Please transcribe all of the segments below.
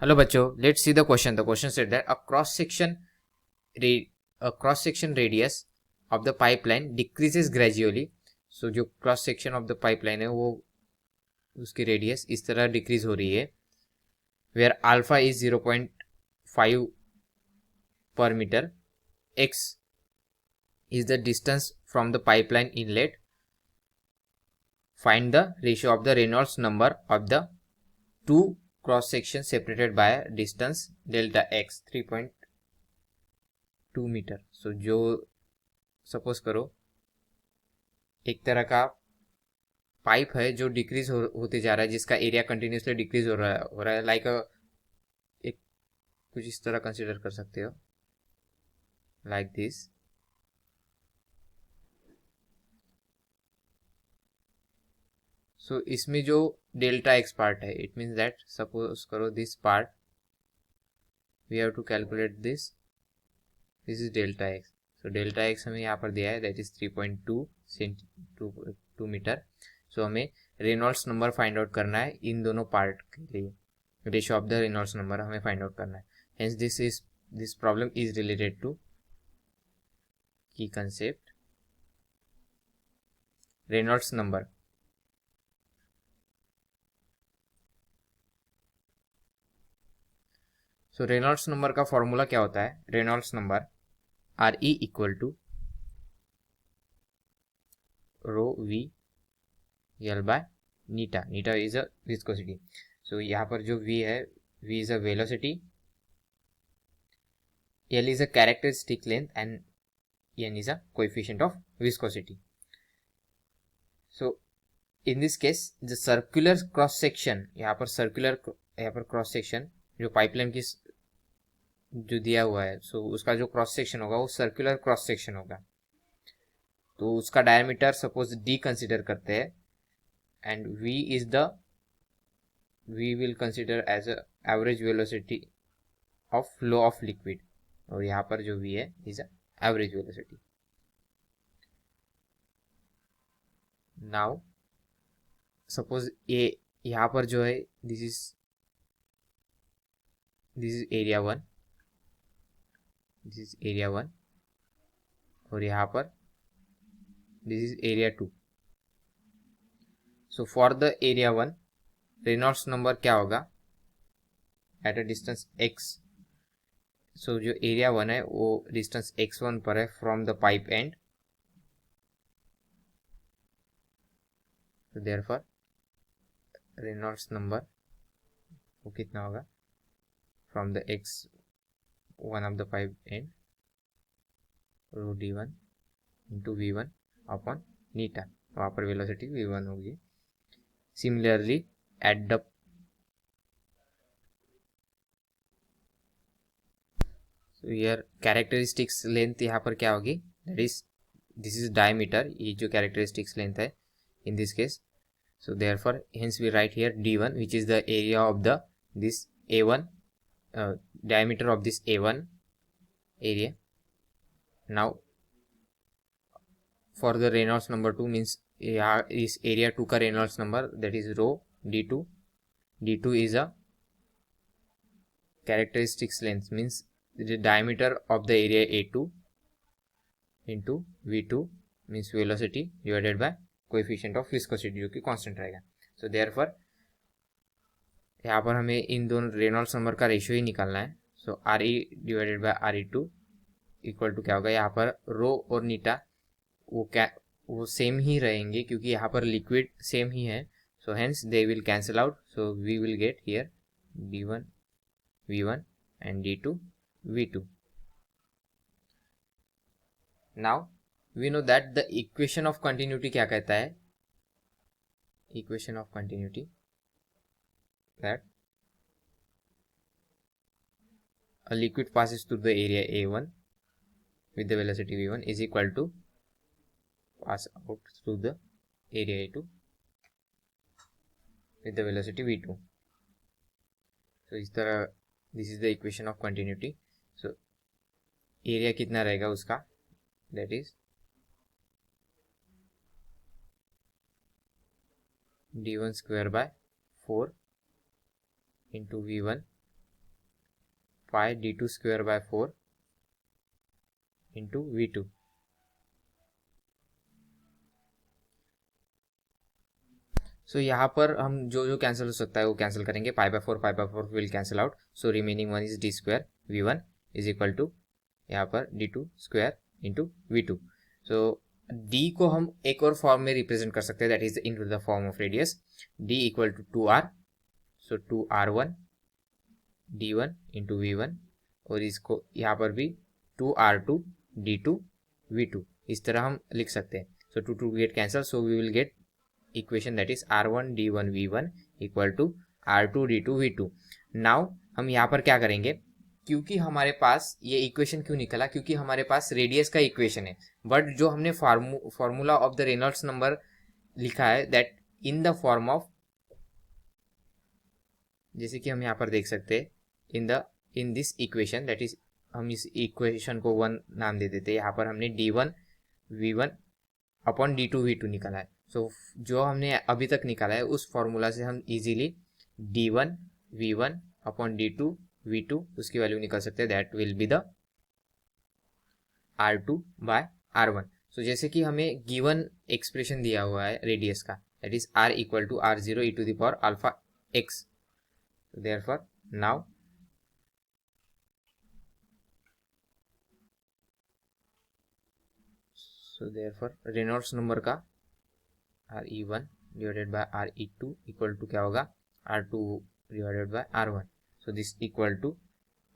Hello बच्चों, let's see the question. The question said that a cross section radius of the pipeline decreases gradually. So जो cross section of the pipeline है वो उसकी radius इस तरह decrease हो रही है where alpha is 0.5 per meter, x is the distance from the pipeline inlet. Find the ratio of the Reynolds number of the two cross sections separated by a distance delta x 3.2 मीटर. So जो suppose करो एक तरह का pipe है जो decrease होते जा रहा है, जिसका एरिया कंटिन्यूसली डिक्रीज हो रहा है लाइक एक कुछ इस तरह कंसिडर कर सकते हो लाइक दिस. सो इसमें जो डेल्टा एक्स पार्ट है, इट मीन्स दैट सपोज करो this part we have to calculate this is delta x. So delta x हमें यहाँ पर दिया है, दैट इज 3.2 मीटर. सो हमें रेनॉल्ड्स नंबर फाइंड आउट करना है इन दोनों पार्ट के लिए. Ratio of the Reynolds number हमें फाइंड आउट करना है. Hence this problem is related to की concept Reynolds number. So Reynolds number का फॉर्मूला क्या होता है? Reynolds number R e equal to rho v l by eta. Eta is a viscosity. So यहाँ पर जो v है, v is a velocity, l is a characteristic length and n is a coefficient of viscosity. So in this case the circular cross section, यहाँ पर cross section जो pipeline की जो दिया हुआ है, सो उसका जो क्रॉस सेक्शन होगा वो सर्कुलर क्रॉस सेक्शन होगा. तो उसका डायमीटर सपोज d कंसिडर करते हैं and v will consider as a average velocity of flow of liquid. और यहाँ पर जो v है is a average velocity. Now suppose a यहाँ पर जो है this is area 1, this is area 1 और यहाँ पर this is area 2. So for the area 1 Reynolds number क्या होगा at a distance x. So जो एरिया 1 है वो डिस्टेंस x1 पर है from the pipe end. so therefore Reynolds number वो कितना होगा from the x1 of the pipe end rho d1 into v1 upon eta. वहाँ पर वेलोसिटी v1 होगी. Similarly at the here characteristics length यहाँ पर क्या होगी, that is this is diameter. ये जो कैरेक्टरिस्टिक्स लेंथ है in this case, so therefore hence we write here d1 which is the area of the this a1 diameter of this a1 area. Now for the Reynolds number 2 means is area 2 का Reynolds number, that is rho d2. d2 is a characteristics length means the diameter of the area a2 into v2 means velocity divided by coefficient of viscosity जो कि constant रहेगा. So therefore यहाँ पर हमें इन दोनों Reynolds number का ratio ही निकालना है. So R e divided by R e two equal to क्या होगा, यहाँ पर रो और नीटा वो सेम ही रहेंगे क्योंकि यहाँ पर लिक्विड सेम ही है. So hence they will cancel out. So we will get here d1 v1 and d2 v2. Now we know that the equation of continuity क्या कहता है, equation of continuity that a liquid passes through the area a1 with the velocity v1 is equal to pass out through the area a2 with the velocity v2. so इस तरह this is the equation of continuity. so area कितना रहेगा उसका, that is d1 square by 4 into v1 phi d2 square by 4 into v2. सो यहाँ पर हम जो जो कैंसिल हो सकता है वो कैंसिल करेंगे. Pi by four will cancel out. So remaining one is d square v1 is equal to यहाँ पर d2 स्क्वायर इंटू v2. सो d को हम एक और फॉर्म में रिप्रेजेंट कर सकते हैं, that is in the form of radius. d equal to 2r, so 2r1 d1 into v1, और इसको यहाँ पर भी 2r2 d2 v2 इस तरह हम लिख सकते हैं. So to get cancel, so we will get equation that is r1 d1 v1 equal to r2 d2 v2. Now हम यहाँ पर क्या करेंगे, क्योंकि हमारे पास ये इक्वेशन क्यों निकला, क्योंकि हमारे पास रेडियस का इक्वेशन है, बट जो हमने formula of the Reynolds number लिखा है that in the form of, जैसे कि हम यहाँ पर देख सकते हैं in this equation, that is हम इस इक्वेशन को 1 नाम दे देते हैं. यहाँ पर हमने d1 v1 upon d2 v2 निकाला है. सो जो हमने अभी तक निकाला है उस फॉर्मूला से हम easily d1 v1 upon d2 v2 उसकी वैल्यू निकाल सकते हैं. That will be the r2 by r1. So जैसे कि हमें गिवन एक्सप्रेशन दिया हुआ है रेडियस का, that is r equal to r0 e to the power alpha x. Therefore now so therefore Reynolds number का re1 divided by re2 equal to क्या होगा, r2 divided by r1. So this equal to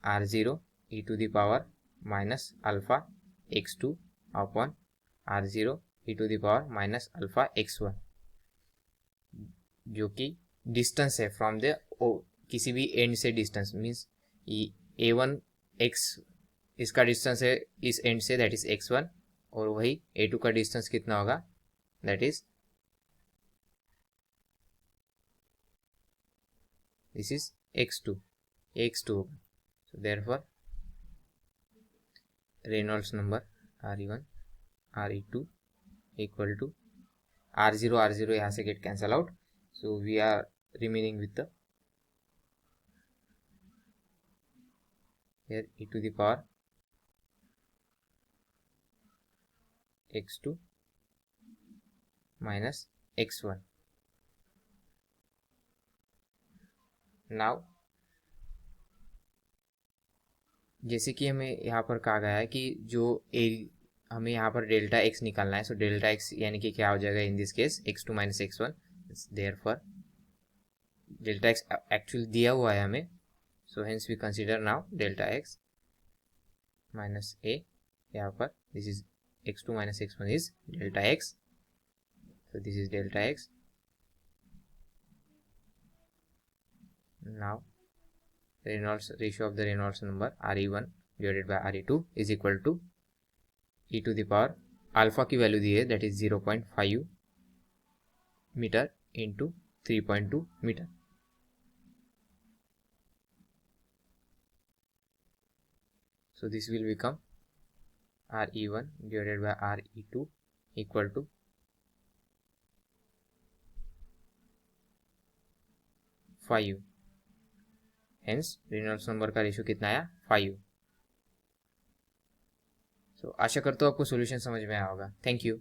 r0 e to the power minus alpha x2 upon r0 e to the power minus alpha x1, जो कि distance है from the किसी भी and से. Distance means a1 x इसका distance है इस and से, दैट इज x1, और वही a2 का डिस्टेंस कितना होगा, that is this is x2 होगा. So therefore Reynolds number re1 re2 equal to r0 यहाँ से get cancel out. So we are remaining with the here e to the power x2 minus x1. now जैसे कि हमें यहाँ पर कहा गया है कि जो हमें यहाँ पर डेल्टा x निकालना है. सो डेल्टा x यानी कि क्या हो जाएगा in this case x2 minus x1. Therefore delta x actually दिया हुआ है हमें. So hence we consider now delta x minus a. यहाँ पर this is x2 minus x1 is delta x. So this is delta x. Now Reynolds ratio of the Reynolds number re1 divided by re2 is equal to e to the power alpha की value दी है, that is 0.5 metre into 3.2 metre. So this will become re1 divided by re2 equal to 5. Hence Reynolds number का ratio कितना आया, 5. So आशा करता हूँ आपको solution समझ में आया होगा. Thank you.